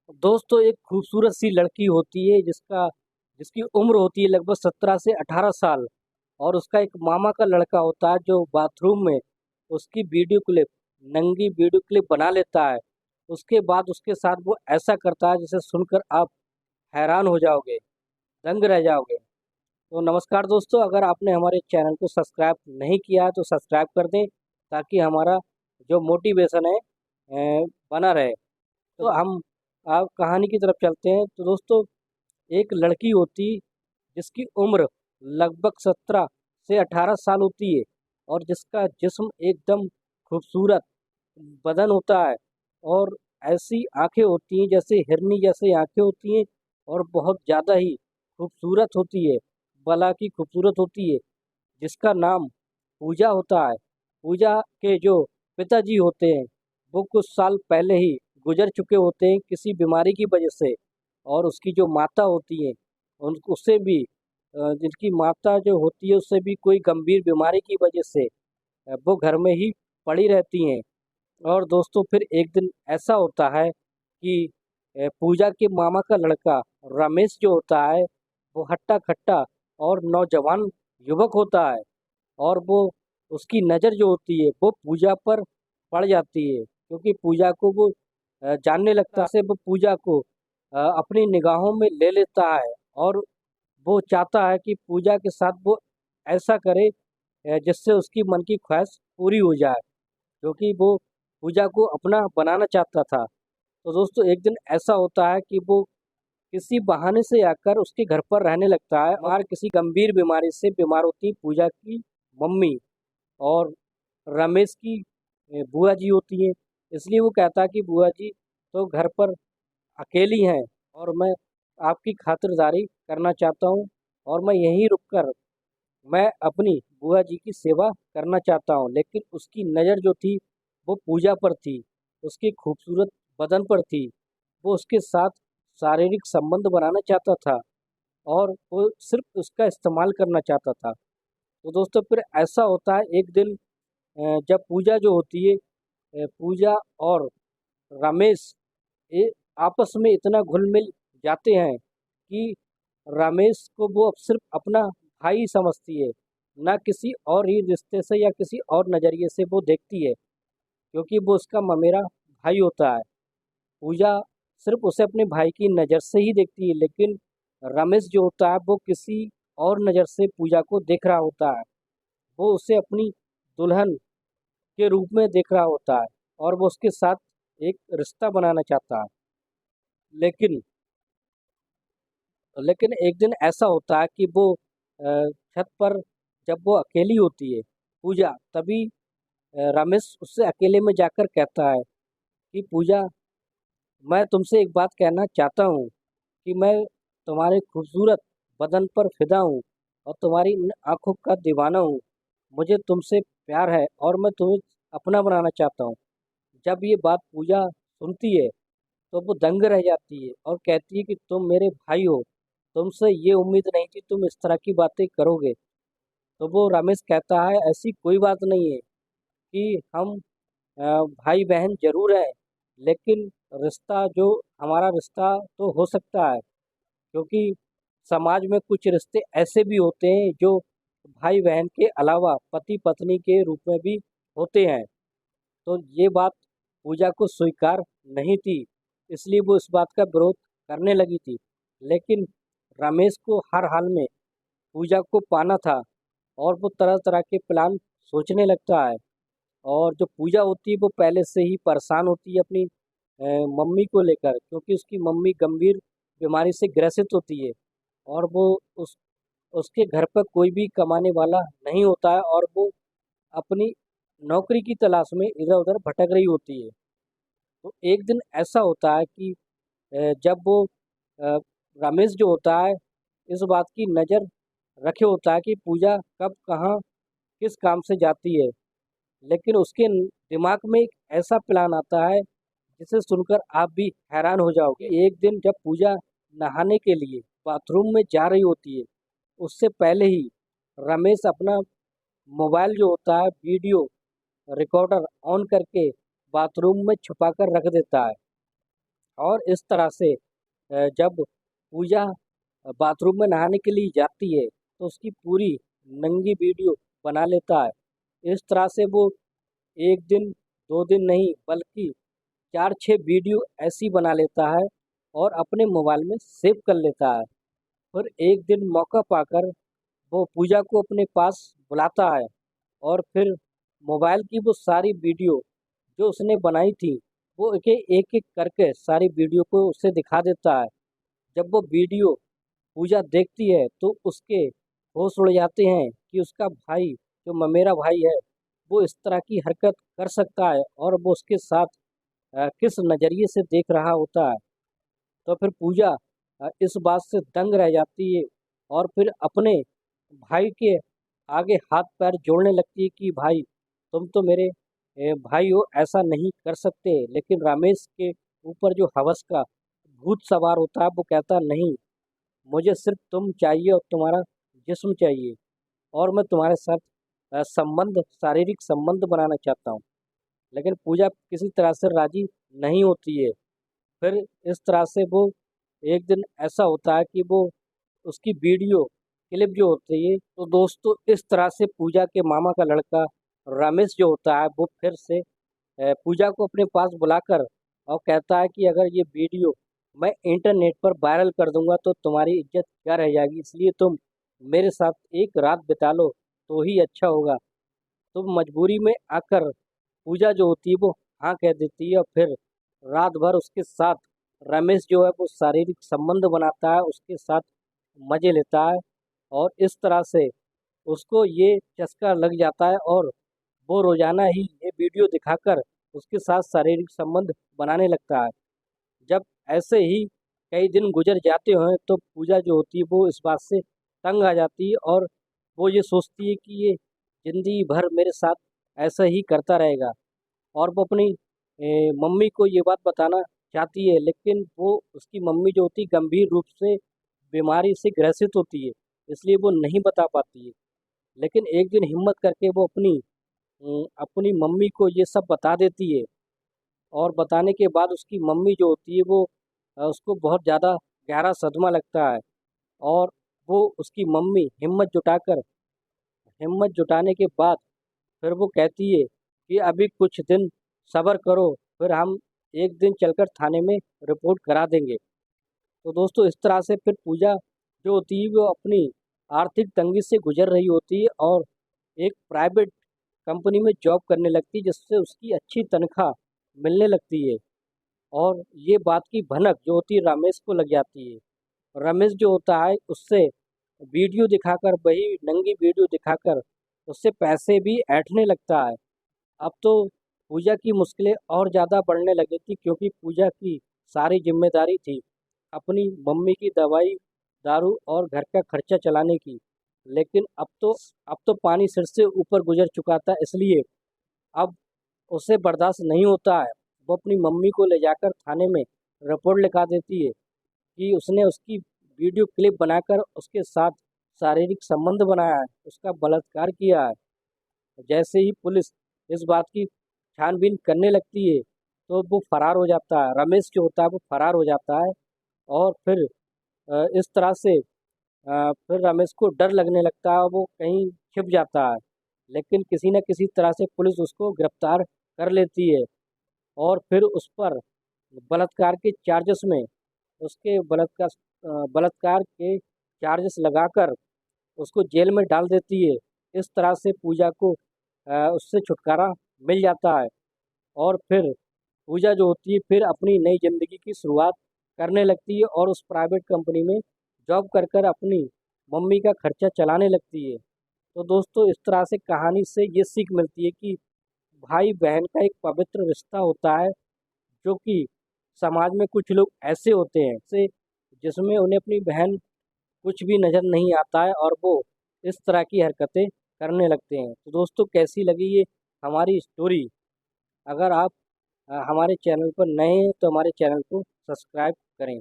दोस्तों एक खूबसूरत सी लड़की होती है जिसकी उम्र होती है लगभग 17 से 18 साल। और उसका एक मामा का लड़का होता है जो बाथरूम में उसकी वीडियो क्लिप नंगी वीडियो क्लिप बना लेता है। उसके बाद उसके साथ वो ऐसा करता है जिसे सुनकर आप हैरान हो जाओगे, दंग रह जाओगे। तो नमस्कार दोस्तों, अगर आपने हमारे चैनल को सब्सक्राइब नहीं किया है तो सब्सक्राइब कर दें ताकि हमारा जो मोटिवेशन है बना रहे। तो हम आप कहानी की तरफ चलते हैं। तो दोस्तों एक लड़की होती जिसकी उम्र लगभग 17 से 18 साल होती है और जिसका जिस्म एकदम खूबसूरत बदन होता है और ऐसी आंखें होती हैं जैसे हिरनी जैसी आंखें होती हैं और बहुत ज़्यादा ही खूबसूरत होती है, बला की खूबसूरत होती है। जिसका नाम पूजा होता है। पूजा के जो पिताजी होते हैं वो कुछ साल पहले ही गुजर चुके होते हैं किसी बीमारी की वजह से। और उसकी जो माता होती है उन उससे भी जिनकी माता जो होती है उससे भी कोई गंभीर बीमारी की वजह से वो घर में ही पड़ी रहती हैं। और दोस्तों फिर एक दिन ऐसा होता है कि पूजा के मामा का लड़का रमेश जो होता है वो हट्टा खट्टा और नौजवान युवक होता है। और वो उसकी नज़र जो होती है वो पूजा पर पड़ जाती है क्योंकि पूजा को वो जानने लगता से वो पूजा को अपनी निगाहों में ले लेता है। और वो चाहता है कि पूजा के साथ वो ऐसा करे जिससे उसकी मन की ख्वाहिश पूरी हो जाए, क्योंकि वो पूजा को अपना बनाना चाहता था। तो दोस्तों एक दिन ऐसा होता है कि वो किसी बहाने से आकर उसके घर पर रहने लगता है और किसी गंभीर बीमारी से बीमार होती पूजा की मम्मी और रमेश की बुआ जी होती हैं। इसलिए वो कहता है कि बुआ जी तो घर पर अकेली हैं और मैं आपकी खातिरदारी करना चाहता हूँ और मैं यहीं रुककर मैं अपनी बुआ जी की सेवा करना चाहता हूँ। लेकिन उसकी नज़र जो थी वो पूजा पर थी, उसके खूबसूरत बदन पर थी। वो उसके साथ शारीरिक संबंध बनाना चाहता था और वो सिर्फ उसका इस्तेमाल करना चाहता था। तो दोस्तों फिर ऐसा होता है एक दिन जब पूजा जो होती है पूजा और रमेश ये आपस में इतना घुल मिल जाते हैं कि रमेश को वो अब सिर्फ अपना भाई समझती है, ना किसी और ही रिश्ते से या किसी और नज़रिए से वो देखती है, क्योंकि वो उसका ममेरा भाई होता है। पूजा सिर्फ उसे अपने भाई की नज़र से ही देखती है, लेकिन रमेश जो होता है वो किसी और नज़र से पूजा को देख रहा होता है। वो उसे अपनी दुल्हन के रूप में देख रहा होता है और वो उसके साथ एक रिश्ता बनाना चाहता है। लेकिन लेकिन एक दिन ऐसा होता है कि वो छत पर जब वो अकेली होती है पूजा, तभी रमेश उससे अकेले में जाकर कहता है कि पूजा, मैं तुमसे एक बात कहना चाहता हूँ कि मैं तुम्हारे खूबसूरत बदन पर फिदा हूँ और तुम्हारी इन आँखों का दीवाना हूँ। मुझे तुमसे प्यार है और मैं तुम्हें अपना बनाना चाहता हूँ। जब ये बात पूजा सुनती है तो वो दंग रह जाती है और कहती है कि तुम मेरे भाई हो, तुमसे ये उम्मीद नहीं थी तुम इस तरह की बातें करोगे। तो वो रमेश कहता है ऐसी कोई बात नहीं है कि हम भाई बहन जरूर हैं, लेकिन रिश्ता जो हमारा रिश्ता तो हो सकता है, क्योंकि समाज में कुछ रिश्ते ऐसे भी होते हैं जो भाई बहन के अलावा पति पत्नी के रूप में भी होते हैं। तो ये बात पूजा को स्वीकार नहीं थी, इसलिए वो इस बात का विरोध करने लगी थी। लेकिन रमेश को हर हाल में पूजा को पाना था और वो तरह तरह के प्लान सोचने लगता है। और जो पूजा होती है वो पहले से ही परेशान होती है अपनी मम्मी को लेकर, क्योंकि उसकी मम्मी गंभीर बीमारी से ग्रसित होती है और वो उस उसके घर पर कोई भी कमाने वाला नहीं होता है और वो अपनी नौकरी की तलाश में इधर उधर भटक रही होती है। तो एक दिन ऐसा होता है कि जब वो अ, रमेश जो होता है इस बात की नज़र रखे होता है कि पूजा कब कहाँ किस काम से जाती है। लेकिन उसके दिमाग में एक ऐसा प्लान आता है जिसे सुनकर आप भी हैरान हो जाओगे। एक दिन जब पूजा नहाने के लिए बाथरूम में जा रही होती है उससे पहले ही रमेश अपना मोबाइल जो होता है वीडियो रिकॉर्डर ऑन करके बाथरूम में छुपा कर रख देता है। और इस तरह से जब पूजा बाथरूम में नहाने के लिए जाती है तो उसकी पूरी नंगी वीडियो बना लेता है। इस तरह से वो 1 दिन 2 दिन नहीं बल्कि 4-6 वीडियो ऐसी बना लेता है और अपने मोबाइल में सेव कर लेता है। फिर एक दिन मौका पाकर वो पूजा को अपने पास बुलाता है और फिर मोबाइल की वो सारी वीडियो जो उसने बनाई थी वो एक एक करके सारी वीडियो को उसे दिखा देता है। जब वो वीडियो पूजा देखती है तो उसके होश उड़ जाते हैं कि उसका भाई जो ममेरा भाई है वो इस तरह की हरकत कर सकता है और वो उसके साथ किस नज़रिए से देख रहा होता है। तो फिर पूजा इस बात से दंग रह जाती है और फिर अपने भाई के आगे हाथ पैर जोड़ने लगती है कि भाई तुम तो मेरे भाई हो, ऐसा नहीं कर सकते। लेकिन रमेश के ऊपर जो हवस का भूत सवार होता है वो कहता नहीं, मुझे सिर्फ तुम चाहिए और तुम्हारा जिस्म चाहिए और मैं तुम्हारे साथ शारीरिक संबंध बनाना चाहता हूँ। लेकिन पूजा किसी तरह से राजी नहीं होती है। फिर इस तरह से वो एक दिन ऐसा होता है कि वो उसकी वीडियो क्लिप जो होती है तो दोस्तों इस तरह से पूजा के मामा का लड़का रमेश जो होता है वो फिर से पूजा को अपने पास बुलाकर और कहता है कि अगर ये वीडियो मैं इंटरनेट पर वायरल कर दूंगा तो तुम्हारी इज्जत क्या रह जाएगी, इसलिए तुम मेरे साथ एक रात बिता लो तो ही अच्छा होगा। तो मजबूरी में आकर पूजा जो होती है वो हाँ कह देती है और फिर रात भर उसके साथ रमेश जो है वो शारीरिक संबंध बनाता है, उसके साथ मज़े लेता है और इस तरह से उसको ये चस्का लग जाता है और वो रोज़ाना ही ये वीडियो दिखाकर उसके साथ शारीरिक संबंध बनाने लगता है। जब ऐसे ही कई दिन गुजर जाते हैं तो पूजा जो होती है वो इस बात से तंग आ जाती है और वो ये सोचती है कि ये ज़िंदगी भर मेरे साथ ऐसा ही करता रहेगा और वो अपनी मम्मी को ये बात बताना चाहती है, लेकिन वो उसकी मम्मी जो होती है गंभीर रूप से बीमारी से ग्रसित होती है, इसलिए वो नहीं बता पाती है। लेकिन एक दिन हिम्मत करके वो अपनी मम्मी को ये सब बता देती है और बताने के बाद उसकी मम्मी जो होती है वो उसको बहुत ज़्यादा गहरा सदमा लगता है और वो उसकी मम्मी हिम्मत जुटाने के बाद फिर वो कहती है कि अभी कुछ दिन सब्र करो, फिर हम एक दिन चलकर थाने में रिपोर्ट करा देंगे। तो दोस्तों इस तरह से फिर पूजा जो होती है वो अपनी आर्थिक तंगी से गुजर रही होती है और एक प्राइवेट कंपनी में जॉब करने लगती है जिससे उसकी अच्छी तनख्वाह मिलने लगती है और ये बात की भनक जो होती है रमेश को लग जाती है। रमेश जो होता है उससे वीडियो दिखाकर वही नंगी वीडियो दिखाकर उससे पैसे भी ऐंठने लगता है। अब तो पूजा की मुश्किलें और ज़्यादा बढ़ने लगी थी क्योंकि पूजा की सारी जिम्मेदारी थी अपनी मम्मी की दवाई, दारू और घर का खर्चा चलाने की। लेकिन अब तो पानी सिर से ऊपर गुजर चुका था, इसलिए अब उसे बर्दाश्त नहीं होता है। वो अपनी मम्मी को ले जाकर थाने में रिपोर्ट लिखा देती है कि उसने उसकी वीडियो क्लिप बनाकर उसके साथ शारीरिक संबंध बनाया है, उसका बलात्कार किया है। जैसे ही पुलिस इस बात की छानबीन करने लगती है तो वो फरार हो जाता है, रमेश जो होता है वो फरार हो जाता है और फिर इस तरह से फिर रमेश को डर लगने लगता है, वो कहीं छिप जाता है। लेकिन किसी न किसी तरह से पुलिस उसको गिरफ्तार कर लेती है और फिर उस पर बलात्कार के चार्जेस में उसके बलात्कार के चार्जेस लगाकर उसको जेल में डाल देती है। इस तरह से पूजा को उससे छुटकारा मिल जाता है और फिर पूजा जो होती है फिर अपनी नई ज़िंदगी की शुरुआत करने लगती है और उस प्राइवेट कंपनी में जॉब कर कर अपनी मम्मी का खर्चा चलाने लगती है। तो दोस्तों इस तरह से कहानी से ये सीख मिलती है कि भाई बहन का एक पवित्र रिश्ता होता है जो कि समाज में कुछ लोग ऐसे होते हैं से जिसमें उन्हें अपनी बहन कुछ भी नज़र नहीं आता है और वो इस तरह की हरकतें करने लगते हैं। तो दोस्तों कैसी लगी ये हमारी स्टोरी? अगर आप हमारे चैनल पर नए हैं तो हमारे चैनल को सब्सक्राइब करें।